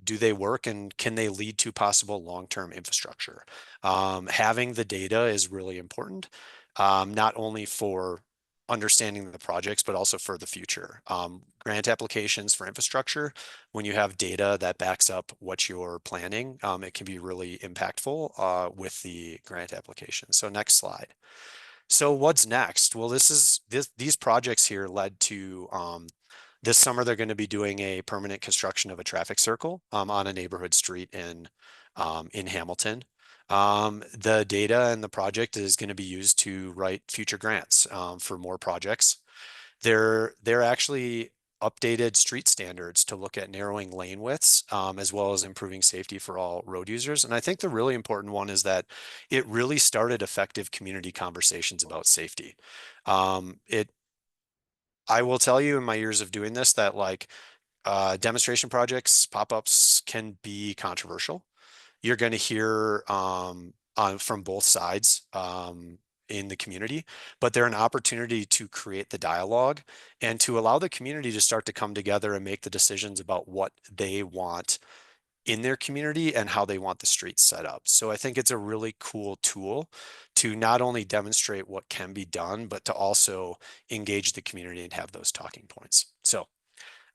Do they work, and can they lead to possible long-term infrastructure? Having the data is really important, not only for understanding the projects, but also for the future. Grant applications for infrastructure, when you have data that backs up what you're planning, it can be really impactful with the grant application. So next slide. So what's next? Well, these projects here led to this summer they're going to be doing a permanent construction of a traffic circle on a neighborhood street in Hamilton. The data and the project is going to be used to write future grants for more projects. They're actually updated street standards to look at narrowing lane widths as well as improving safety for all road users. And I think the really important one is that it really started effective community conversations about safety. I will tell you in my years of doing this that like demonstration projects, pop-ups can be controversial. You're going to hear from both sides in the community, but they're an opportunity to create the dialogue and to allow the community to start to come together and make the decisions about what they want in their community and how they want the streets set up. So I think it's a really cool tool to not only demonstrate what can be done, but to also engage the community and have those talking points. So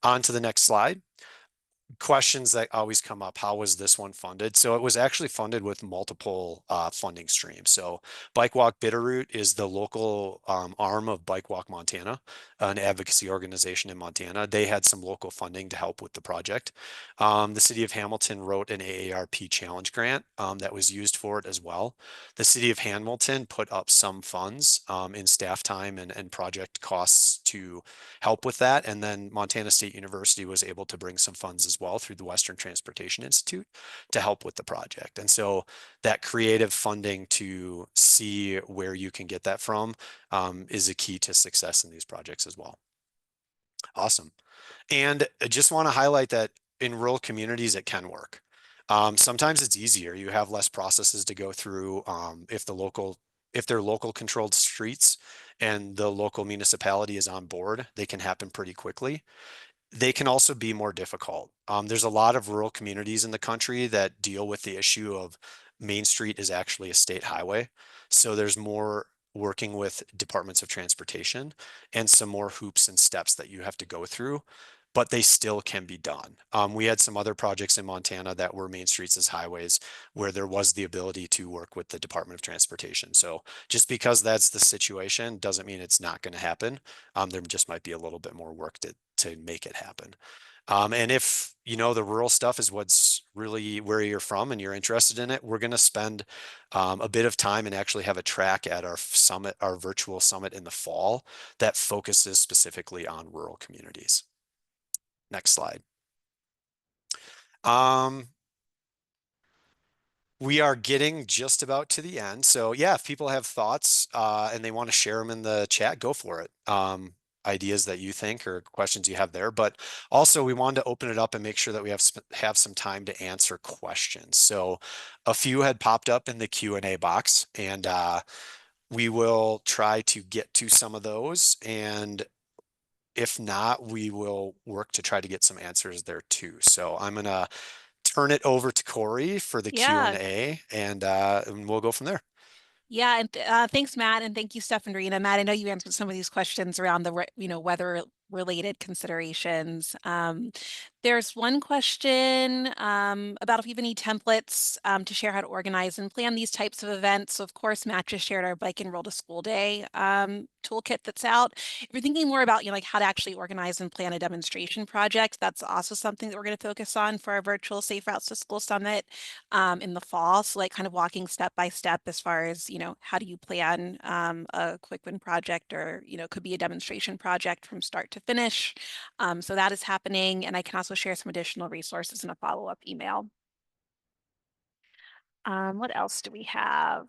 on to the next slide. Questions that always come up. How was this one funded? So it was actually funded with multiple funding streams. So Bike Walk Bitterroot is the local arm of Bike Walk Montana, an advocacy organization in Montana. They had some local funding to help with the project. The city of Hamilton wrote an AARP challenge grant that was used for it as well. The city of Hamilton put up some funds in staff time and project costs to help with that. And then Montana State University was able to bring some funds as well through the Western Transportation Institute to help with the project. And so that creative funding to see where you can get that from is a key to success in these projects as well. Awesome. And I just want to highlight that in rural communities, it can work. Sometimes it's easier. You have less processes to go through if they're local controlled streets and the local municipality is on board, they can happen pretty quickly. They can also be more difficult. There's a lot of rural communities in the country that deal with the issue of Main Street is actually a state highway. So there's more working with departments of transportation and some more hoops and steps that you have to go through, but they still can be done. We had some other projects in Montana that were main streets as highways where there was the ability to work with the Department of Transportation. So just because that's the situation doesn't mean it's not going to happen. There just might be a little bit more work to make it happen. And if you know the rural stuff is what's really where you're from and you're interested in it, we're going to spend a bit of time and actually have a track at our summit, our virtual summit in the fall that focuses specifically on rural communities. Next slide. We are getting just about to the end. So yeah, if people have thoughts and they want to share them in the chat, go for it. Ideas that you think or questions you have there. But also we wanted to open it up and make sure that we have some time to answer questions. So a few had popped up in the Q&A box and we will try to get to some of those. And if not, we will work to try to get some answers there too. So I'm going to turn it over to Corey for the Yeah, Q&A and we'll go from there. Yeah, and thanks, Matt, and thank you, Steph and Rena. Matt, I know you answered some of these questions around the weather-related considerations. There's one question about if you have any templates to share how to organize and plan these types of events. So, of course, Matt just shared our Bike and Roll to School Day toolkit that's out. If you're thinking more about like how to actually organize and plan a demonstration project, that's also something that we're going to focus on for our virtual Safe Routes to School Summit in the fall. So like kind of walking step by step as far as, how do you plan a quick win project or, could be a demonstration project from start to finish. So that is happening. And I can also share some additional resources in a follow-up email. What else do we have?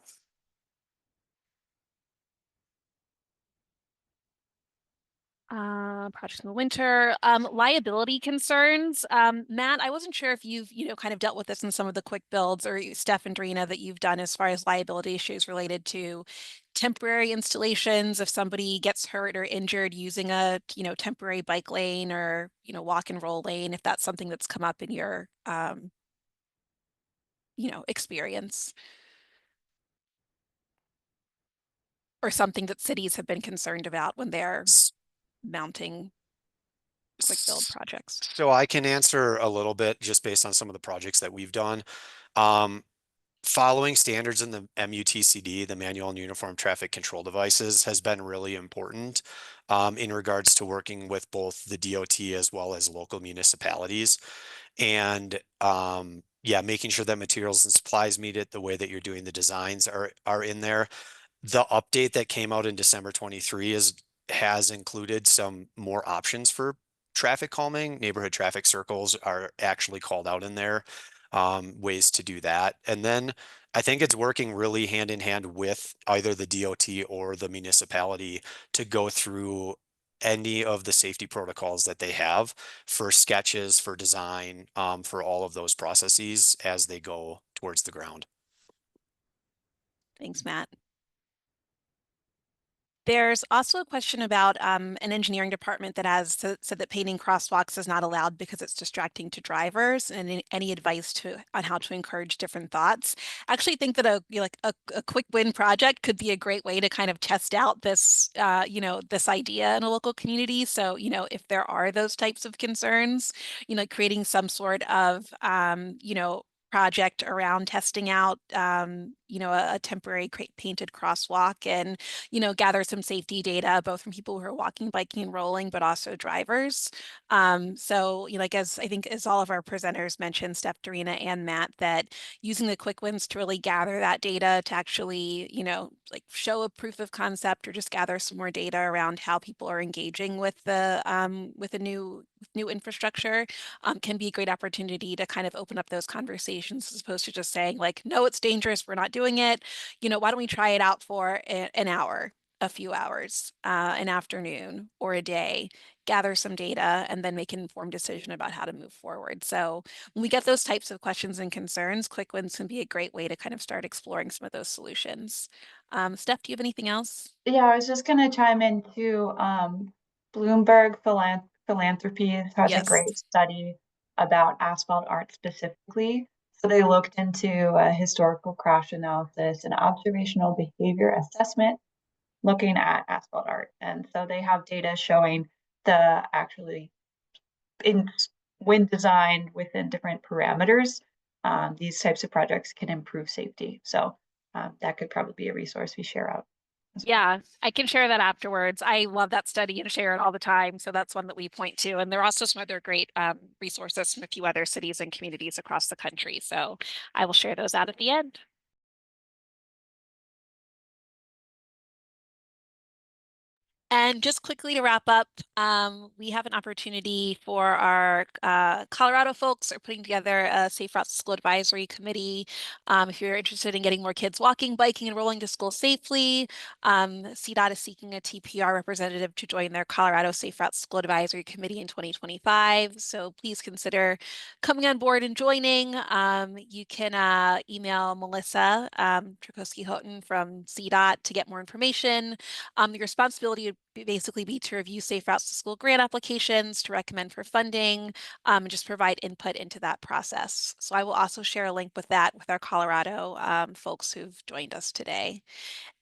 Projects in the winter, liability concerns. Matt, I wasn't sure if you've, kind of dealt with this in some of the quick builds, or Steph and Drina, that you've done as far as liability issues related to temporary installations. If somebody gets hurt or injured using a, temporary bike lane or, walk and roll lane, if that's something that's come up in your, experience, or something that cities have been concerned about when they're S- mounting quick build projects. So I can answer a little bit just based on some of the projects that we've done. Um, Following standards in the MUTCD, the Manual and Uniform Traffic Control Devices, has been really important in regards to working with both the DOT as well as local municipalities. And yeah, making sure that materials and supplies meet it, the way that you're doing the designs are in there. The update that came out in December 23 has included some more options for traffic calming. Neighborhood traffic circles are actually called out in there, ways to do that. And then I think it's working really hand in hand with either the DOT or the municipality to go through any of the safety protocols that they have for sketches, for design, for all of those processes as they go towards the ground. Thanks, Matt. There's also a question about an engineering department that has said that painting crosswalks is not allowed because it's distracting to drivers, and any advice on how to encourage different thoughts. I actually think that a quick win project could be a great way to kind of test out this this idea in a local community. So, if there are those types of concerns, creating some sort of project around testing out a temporary painted crosswalk and gather some safety data, both from people who are walking, biking, and rolling, but also drivers. So, like as I think as all of our presenters mentioned, Steph, Dorina, and Matt, that using the quick wins to really gather that data to actually, like show a proof of concept or just gather some more data around how people are engaging with the with a new infrastructure can be a great opportunity to kind of open up those conversations as opposed to just saying like, no, it's dangerous, we're not doing it. Why don't we try it out for an hour, a few hours, an afternoon or a day, gather some data, and then make an informed decision about how to move forward. So when we get those types of questions and concerns, quick wins can be a great way to kind of start exploring some of those solutions. Steph, do you have anything else? Yeah, I was just gonna chime in too. Bloomberg Philanthropy has a Yes. great study about asphalt art specifically. So they looked into a historical crash analysis and observational behavior assessment looking at asphalt art. And so they have data showing the actually in when designed within different parameters, these types of projects can improve safety. So that could probably be a resource we share out as well. Yeah, I can share that afterwards. I love that study and share it all the time. So that's one that we point to. And there are also some other great resources from a few other cities and communities across the country. So I will share those out at the end. And just quickly to wrap up, we have an opportunity for our Colorado folks are putting together a Safe Routes to School Advisory Committee. If you're interested in getting more kids walking, biking, and rolling to school safely, CDOT is seeking a TPR representative to join their Colorado Safe Routes School Advisory Committee in 2025. So please consider coming on board and joining. You can email Melissa Trukowski-Houghton from CDOT to get more information. The responsibility basically be to review Safe Routes to School grant applications, to recommend for funding, and just provide input into that process. So I will also share a link with that with our Colorado folks who've joined us today.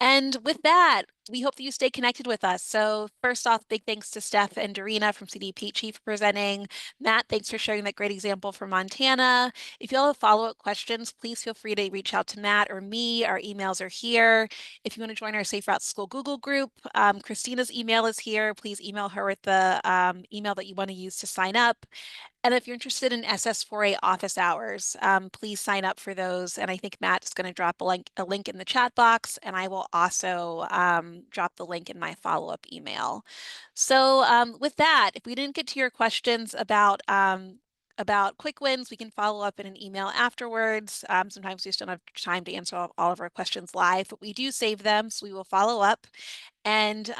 And with that, we hope that you stay connected with us. So first off, big thanks to Steph and Dorina from CDPHE for presenting. Matt, thanks for sharing that great example from Montana. If you all have follow-up questions, please feel free to reach out to Matt or me. Our emails are here. If you want to join our Safe Routes to School Google group, Christina's email is here. Please email her with the email that you want to use to sign up. And if you're interested in SS4A office hours, please sign up for those. And I think Matt is going to drop a link in the chat box, and I will also drop the link in my follow-up email. So with that, if we didn't get to your questions about quick wins, we can follow up in an email afterwards. Sometimes we just don't have time to answer all of our questions live, but we do save them, so we will follow up. And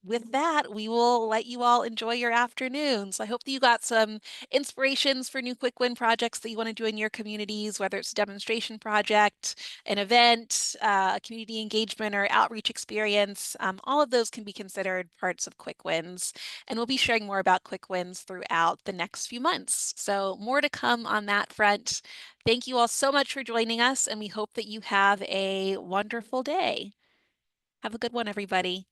with that, we will let you all enjoy your afternoons. I hope that you got some inspirations for new quick win projects that you want to do in your communities, whether it's a demonstration project, an event, a community engagement or outreach experience. All of those can be considered parts of quick wins. And we'll be sharing more about quick wins throughout the next few months. So more to come on that front. Thank you all so much for joining us, and we hope that you have a wonderful day. Have a good one, everybody.